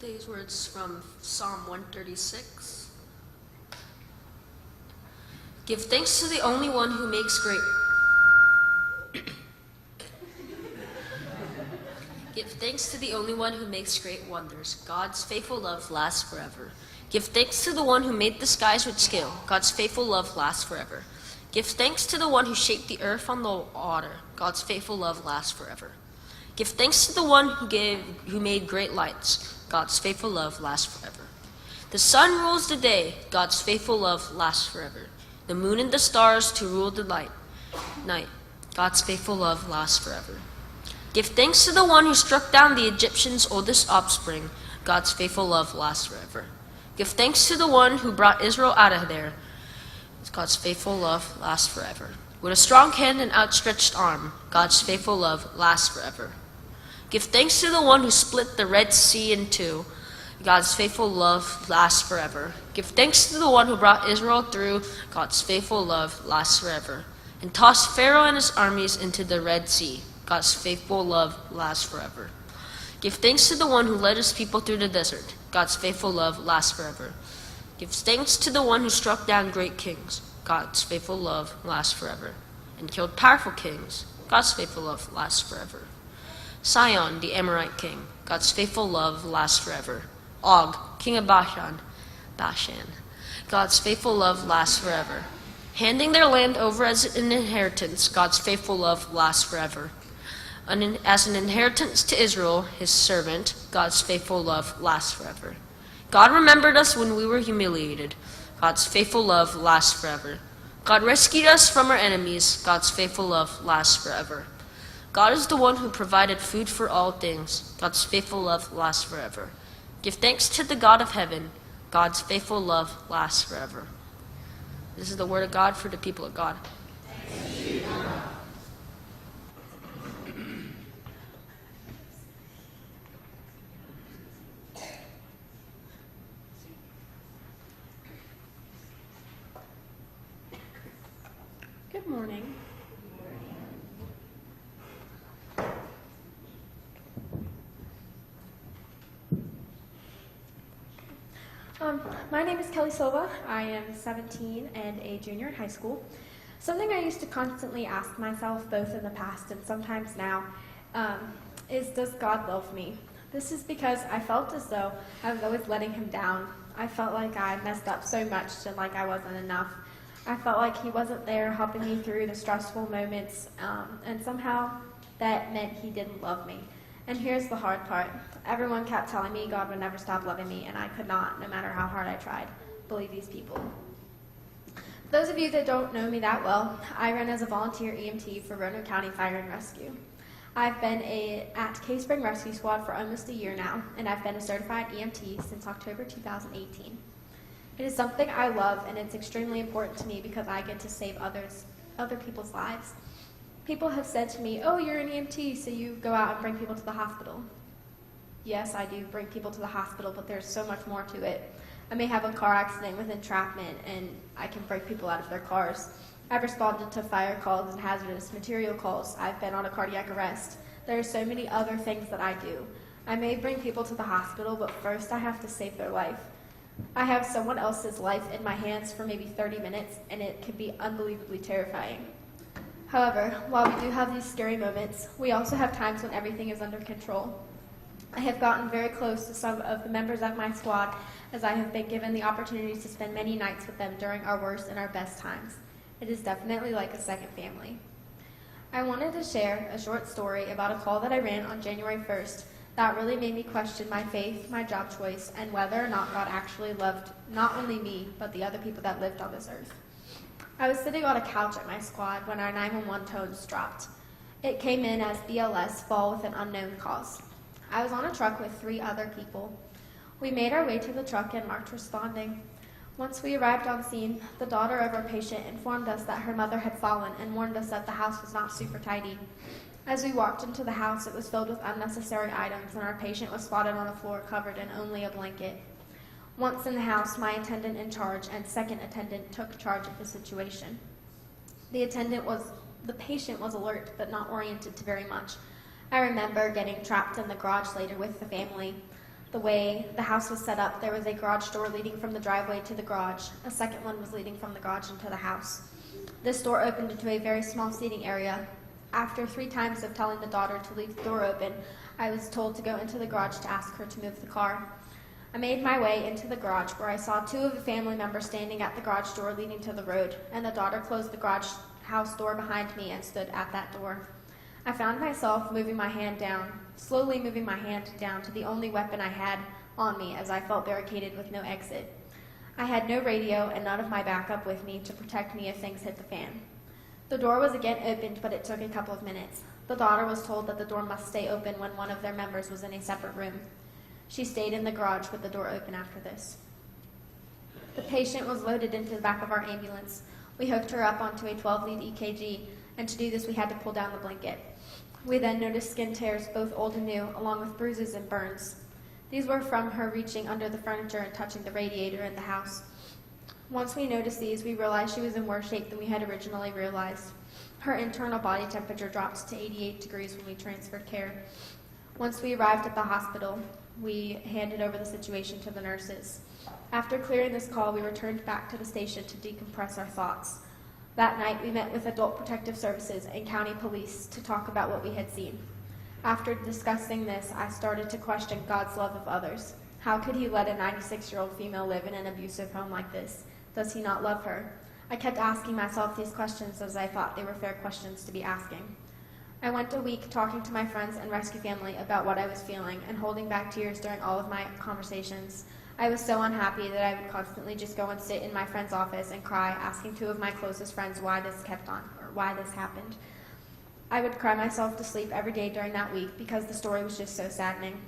Today's words from Psalm 136. Give thanks to the only one who makes great. Give thanks to the only one who makes great wonders. God's faithful love lasts forever. Give thanks to the one who made the skies with skill. God's faithful love lasts forever. Give thanks to the one who shaped the earth on the water. God's faithful love lasts forever. Give thanks to the one who made great lights. God's faithful love lasts forever. The sun rules the day. God's faithful love lasts forever. The moon and the stars to rule the night. God's faithful love lasts forever. Give thanks to the one who struck down the Egyptians' oldest offspring. God's faithful love lasts forever. Give thanks to the one who brought Israel out of there. God's faithful love lasts forever. With a strong hand and outstretched arm, God's faithful love lasts forever. Give thanks to the one who split the Red Sea in two. God's faithful love lasts forever. Give thanks to the one who brought Israel through. God's faithful love lasts forever. And tossed Pharaoh and his armies into the Red Sea. God's faithful love lasts forever. Give thanks to the one who led his people through the desert. God's faithful love lasts forever. Give thanks to the one who struck down great kings. God's faithful love lasts forever. And killed powerful kings. God's faithful love lasts forever. Sihon, the Amorite king. God's faithful love lasts forever. Og, king of Bashan. God's faithful love lasts forever. Handing their land over as an inheritance. God's faithful love lasts forever. As an inheritance to Israel, his servant, God's faithful love lasts forever. God remembered us when we were humiliated. God's faithful love lasts forever. God rescued us from our enemies. God's faithful love lasts forever. God is the one who provided food for all things. God's faithful love lasts forever. Give thanks to the God of heaven. God's faithful love lasts forever. This is the word of God for the people of God. Good morning. My name is Kelly Silva. I am 17 and a junior in high school. Something I used to constantly ask myself, both in the past and sometimes now, is does God love me? This is because I felt as though I was always letting him down. I felt like I messed up so much and like I wasn't enough. I felt like he wasn't there helping me through the stressful moments, and somehow that meant he didn't love me. And here's the hard part. Everyone kept telling me God would never stop loving me, and I could not, no matter how hard I tried, believe these people. For those of you that don't know me that well, I run as a volunteer EMT for Roanoke County Fire and Rescue. I've been at Case Spring Rescue Squad for almost a year now, and I've been a certified EMT since October 2018. It is something I love, and it's extremely important to me because I get to save other people's lives. People have said to me, "Oh, you're an EMT, so you go out and bring people to the hospital." Yes, I do bring people to the hospital, but there's so much more to it. I may have a car accident with entrapment, and I can break people out of their cars. I've responded to fire calls and hazardous material calls. I've been on a cardiac arrest. There are so many other things that I do. I may bring people to the hospital, but first I have to save their life. I have someone else's life in my hands for maybe 30 minutes, and it can be unbelievably terrifying. However, while we do have these scary moments, we also have times when everything is under control. I have gotten very close to some of the members of my squad, as I have been given the opportunity to spend many nights with them during our worst and our best times. It is definitely like a second family. I wanted to share a short story about a call that I ran on January 1st that really made me question my faith, my job choice, and whether or not God actually loved not only me, but the other people that lived on this earth. I was sitting on a couch at my squad when our 911 tones dropped. It came in as BLS, fall with an unknown cause. I was on a truck with 3 other people. We made our way to the truck and marked responding. Once we arrived on scene, the daughter of our patient informed us that her mother had fallen and warned us that the house was not super tidy. As we walked into the house, it was filled with unnecessary items, and our patient was spotted on the floor covered in only a blanket. Once in the house, my attendant in charge and second attendant took charge of the situation. The patient was alert, but not oriented to very much. I remember getting trapped in the garage later with the family. The way the house was set up, there was a garage door leading from the driveway to the garage. A second one was leading from the garage into the house. This door opened into a very small seating area. After 3 times of telling the daughter to leave the door open, I was told to go into the garage to ask her to move the car. I made my way into the garage, where I saw 2 of the family members standing at the garage door leading to the road, and the daughter closed the garage house door behind me and stood at that door. I found myself slowly moving my hand down to the only weapon I had on me, as I felt barricaded with no exit. I had no radio and none of my backup with me to protect me if things hit the fan. The door was again opened, but it took a couple of minutes. The daughter was told that the door must stay open when one of their members was in a separate room. She stayed in the garage with the door open after this. The patient was loaded into the back of our ambulance. We hooked her up onto a 12-lead EKG, and to do this we had to pull down the blanket. We then noticed skin tears, both old and new, along with bruises and burns. These were from her reaching under the furniture and touching the radiator in the house. Once we noticed these, we realized she was in worse shape than we had originally realized. Her internal body temperature dropped to 88 degrees when we transferred care. Once we arrived at the hospital, we handed over the situation to the nurses. After clearing this call, we returned back to the station to decompress our thoughts. That night, we met with Adult Protective Services and County Police to talk about what we had seen. After discussing this, I started to question God's love of others. How could he let a 96-year-old female live in an abusive home like this? Does he not love her? I kept asking myself these questions as I thought they were fair questions to be asking. I went a week talking to my friends and rescue family about what I was feeling and holding back tears during all of my conversations. I was so unhappy that I would constantly just go and sit in my friend's office and cry, asking 2 of my closest friends why this happened. I would cry myself to sleep every day during that week because the story was just so saddening.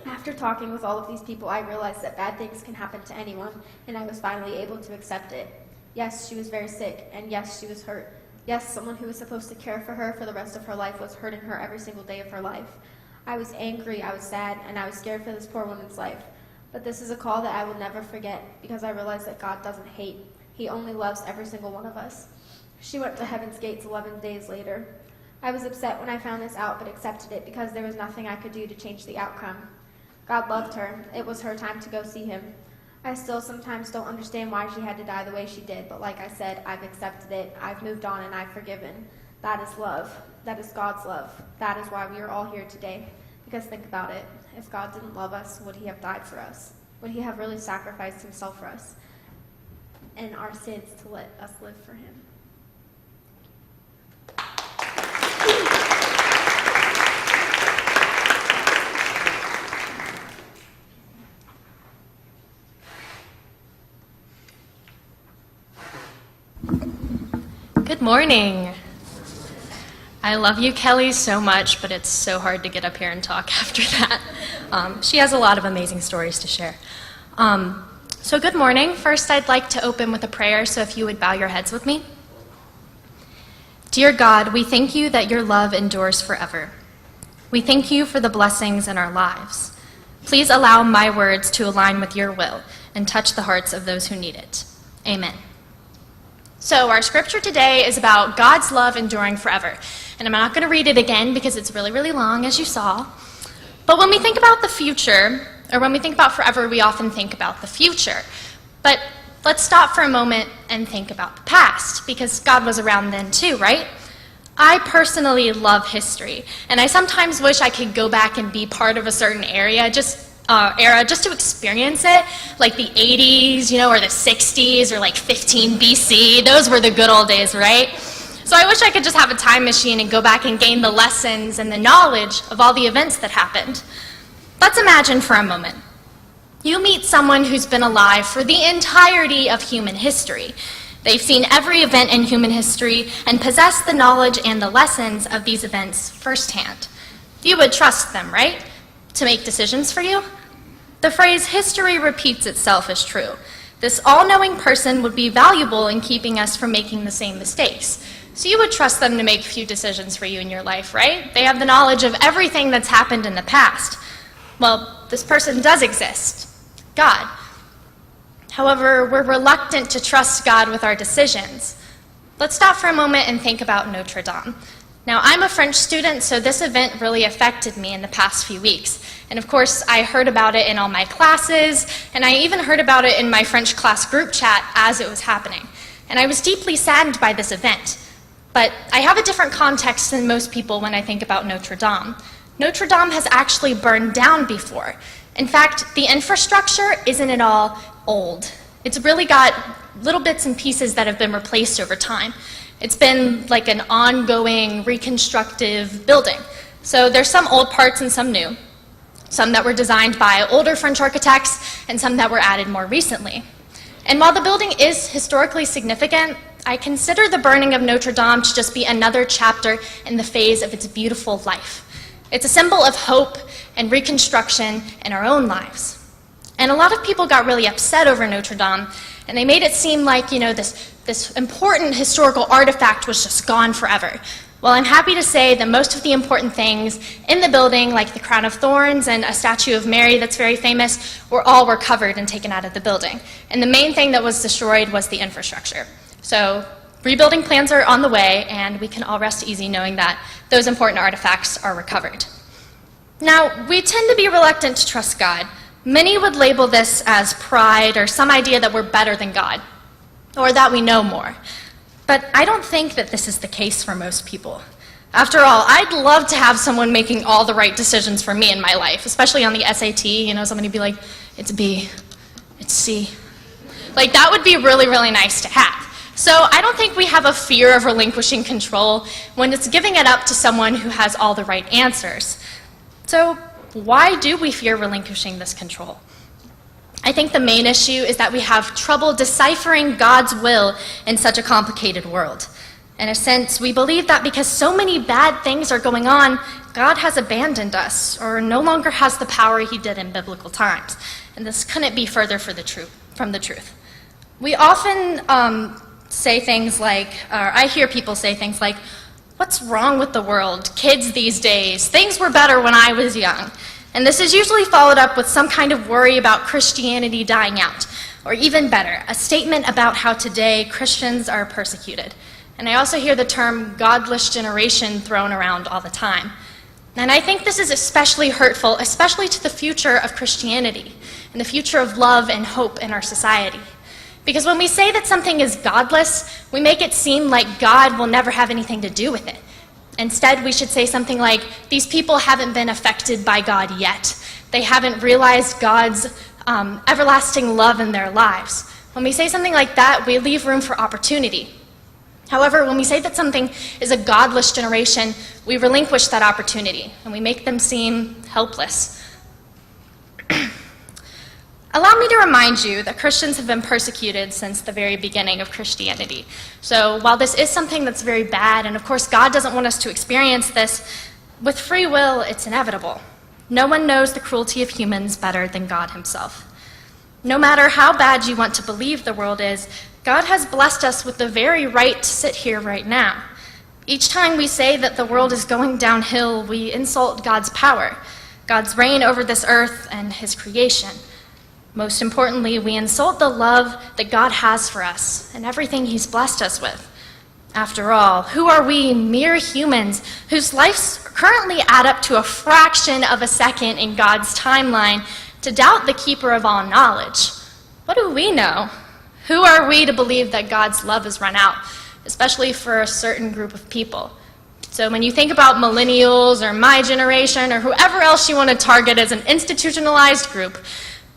After talking with all of these people, I realized that bad things can happen to anyone, and I was finally able to accept it. Yes, she was very sick, and yes, she was hurt. Yes, someone who was supposed to care for her for the rest of her life was hurting her every single day of her life. I was angry, I was sad, and I was scared for this poor woman's life. But this is a call that I will never forget because I realized that God doesn't hate. He only loves every single one of us. She went to Heaven's Gates 11 days later. I was upset when I found this out, but accepted it because there was nothing I could do to change the outcome. God loved her. It was her time to go see him. I still sometimes don't understand why she had to die the way she did, but like I said, I've accepted it, I've moved on, and I've forgiven. That is love. That is God's love. That is why we are all here today. Because think about it. If God didn't love us, would he have died for us? Would he have really sacrificed himself for us and our sins to let us live for him? Good morning. I love you, Kelly, so much, but it's so hard to get up here and talk after that. She has a lot of amazing stories to share. So good morning. First, I'd like to open with a prayer, so if you would bow your heads with me. Dear God, we thank you that your love endures forever. We thank you for the blessings in our lives. Please allow my words to align with your will and touch the hearts of those who need it. Amen. So our scripture today is about God's love enduring forever. And I'm not going to read it again because it's really, really long, as you saw. But when we think about the future, or when we think about forever, we often think about the future. But let's stop for a moment and think about the past, because God was around then too, right? I personally love history, and I sometimes wish I could go back and be part of a certain era just to experience it, like the 80s, or the 60s, or like 15 BC. Those were the good old days, right? So I wish I could just have a time machine and go back and gain the lessons and the knowledge of all the events that happened. Let's imagine for a moment. You meet someone who's been alive for the entirety of human history. They've seen every event in human history and possess the knowledge and the lessons of these events firsthand. You would trust them, right? To make decisions for you? The phrase history repeats itself is true. This all-knowing person would be valuable in keeping us from making the same mistakes. So you would trust them to make a few decisions for you in your life, right? They have the knowledge of everything that's happened in the past. Well, this person does exist, God. However, we're reluctant to trust God with our decisions. Let's stop for a moment and think about Notre Dame. Now, I'm a French student, so this event really affected me in the past few weeks. And of course, I heard about it in all my classes, and I even heard about it in my French class group chat as it was happening. And I was deeply saddened by this event. But I have a different context than most people when I think about Notre Dame. Notre Dame has actually burned down before. In fact, the infrastructure isn't at all old. It's really got little bits and pieces that have been replaced over time. It's been like an ongoing reconstructive building. So there's some old parts and some new. Some that were designed by older French architects and some that were added more recently. And while the building is historically significant, I consider the burning of Notre Dame to just be another chapter in the phase of its beautiful life. It's a symbol of hope and reconstruction in our own lives. And a lot of people got really upset over Notre Dame, and they made it seem like, this important historical artifact was just gone forever. Well, I'm happy to say that most of the important things in the building, like the crown of thorns and a statue of Mary that's very famous, were all recovered and taken out of the building. And the main thing that was destroyed was the infrastructure. So rebuilding plans are on the way, and we can all rest easy knowing that those important artifacts are recovered. Now, we tend to be reluctant to trust God. Many would label this as pride or some idea that we're better than God, or that we know more. But I don't think that this is the case for most people. After all, I'd love to have someone making all the right decisions for me in my life, especially on the SAT, somebody be like, it's B, it's C. Like, that would be really, really nice to have. So I don't think we have a fear of relinquishing control when it's giving it up to someone who has all the right answers. So why do we fear relinquishing this control? I think the main issue is that we have trouble deciphering God's will in such a complicated world. In a sense, we believe that because so many bad things are going on, God has abandoned us or no longer has the power he did in biblical times. And this couldn't be further from the truth. We often say things like, or I hear people say things like, what's wrong with the world? Kids these days, things were better when I was young. And this is usually followed up with some kind of worry about Christianity dying out, or even better, a statement about how today Christians are persecuted. And I also hear the term godless generation thrown around all the time. And I think this is especially hurtful, especially to the future of Christianity and the future of love and hope in our society. Because when we say that something is godless, we make it seem like God will never have anything to do with it. Instead, we should say something like, these people haven't been affected by God yet. They haven't realized God's everlasting love in their lives. When we say something like that, we leave room for opportunity. However, when we say that something is a godless generation, we relinquish that opportunity, and we make them seem helpless. Allow me to remind you that Christians have been persecuted since the very beginning of Christianity. So while this is something that's very bad, and of course God doesn't want us to experience this, with free will, it's inevitable. No one knows the cruelty of humans better than God himself. No matter how bad you want to believe the world is, God has blessed us with the very right to sit here right now. Each time we say that the world is going downhill, we insult God's power, God's reign over this earth and his creation. Most importantly, we insult the love that God has for us and everything he's blessed us with. After all, who are we, mere humans, whose lives currently add up to a fraction of a second in God's timeline, to doubt the keeper of all knowledge? What do we know? Who are we to believe that God's love has run out, especially for a certain group of people? So when you think about millennials or my generation or whoever else you want to target as an institutionalized group,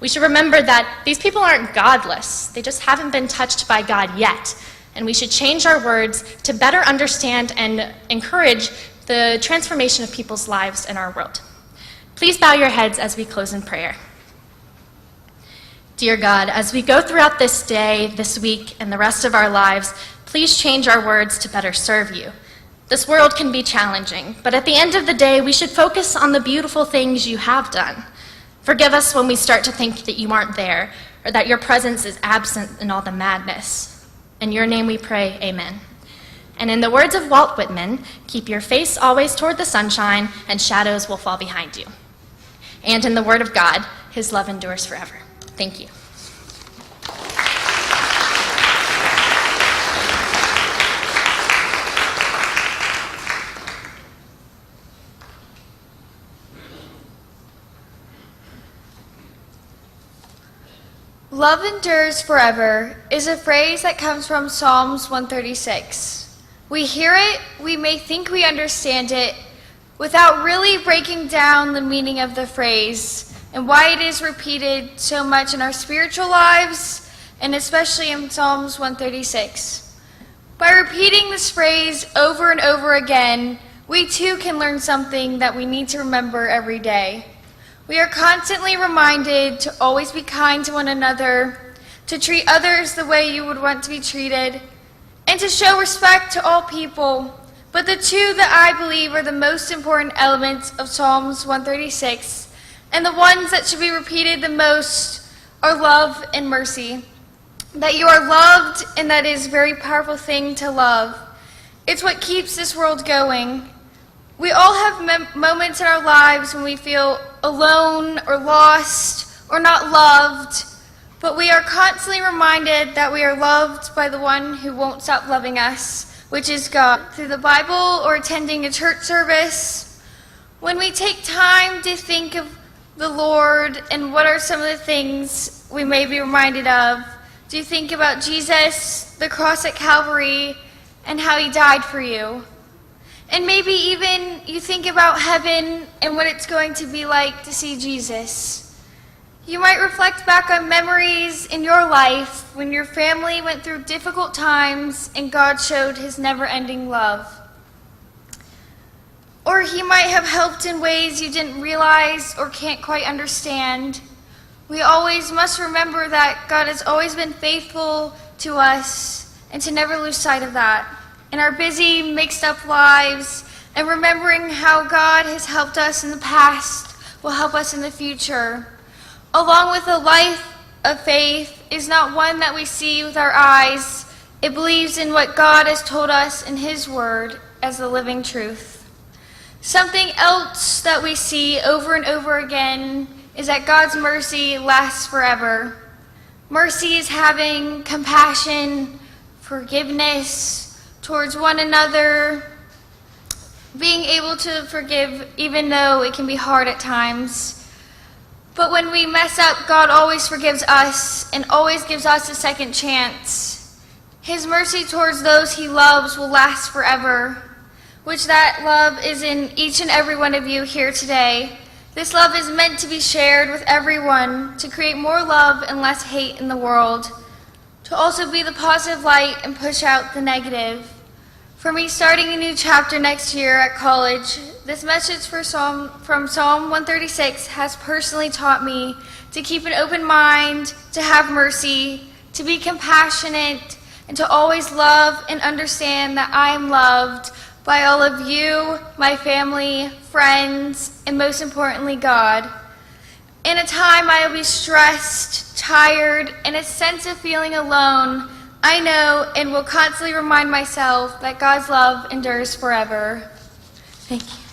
we should remember that these people aren't godless. They just haven't been touched by God yet. And we should change our words to better understand and encourage the transformation of people's lives in our world. Please bow your heads as we close in prayer. Dear God, as we go throughout this day, this week, and the rest of our lives, please change our words to better serve you. This world can be challenging, but at the end of the day, we should focus on the beautiful things you have done. Forgive us when we start to think that you aren't there, or that your presence is absent in all the madness. In your name we pray, amen. And in the words of Walt Whitman, keep your face always toward the sunshine, and shadows will fall behind you. And in the word of God, his love endures forever. Thank you. Love endures forever is a phrase that comes from Psalms 136. We hear it, we may think we understand it, without really breaking down the meaning of the phrase and why it is repeated so much in our spiritual lives, and especially in Psalms 136. By repeating this phrase over and over again, we too can learn something that we need to remember every day. We are constantly reminded to always be kind to one another, to treat others the way you would want to be treated, and to show respect to all people. But the two that I believe are the most important elements of Psalms 136, and the ones that should be repeated the most, are love and mercy. That you are loved, and that is a very powerful thing to love. It's what keeps this world going. We all have moments in our lives when we feel alone or lost or not loved, but we are constantly reminded that we are loved by the one who won't stop loving us, which is God. Through the Bible or attending a church service, when we take time to think of the Lord and what are some of the things we may be reminded of, do you think about Jesus, the cross at Calvary, and how he died for you? And maybe even you think about heaven and what it's going to be like to see Jesus. You might reflect back on memories in your life when your family went through difficult times and God showed his never-ending love. Or he might have helped in ways you didn't realize or can't quite understand. We always must remember that God has always been faithful to us and to never lose sight of that. In our busy, mixed-up lives, and remembering how God has helped us in the past will help us in the future. Along with a life of faith is not one that we see with our eyes. It believes in what God has told us in his word as the living truth. Something else that we see over and over again is that God's mercy lasts forever. Mercy is having compassion, forgiveness towards one another, being able to forgive even though it can be hard at times. But when we mess up, God always forgives us and always gives us a second chance. His mercy towards those he loves will last forever, which that love is in each and every one of you here today. This love is meant to be shared with everyone to create more love and less hate in the world, to also be the positive light and push out the negative. For me, starting a new chapter next year at college, this message from Psalm 136 has personally taught me to keep an open mind, to have mercy, to be compassionate, and to always love and understand that I am loved by all of you, my family, friends, and most importantly, God. In a time I will be stressed, tired, and a sense of feeling alone, I know and will constantly remind myself that God's love endures forever. Thank you.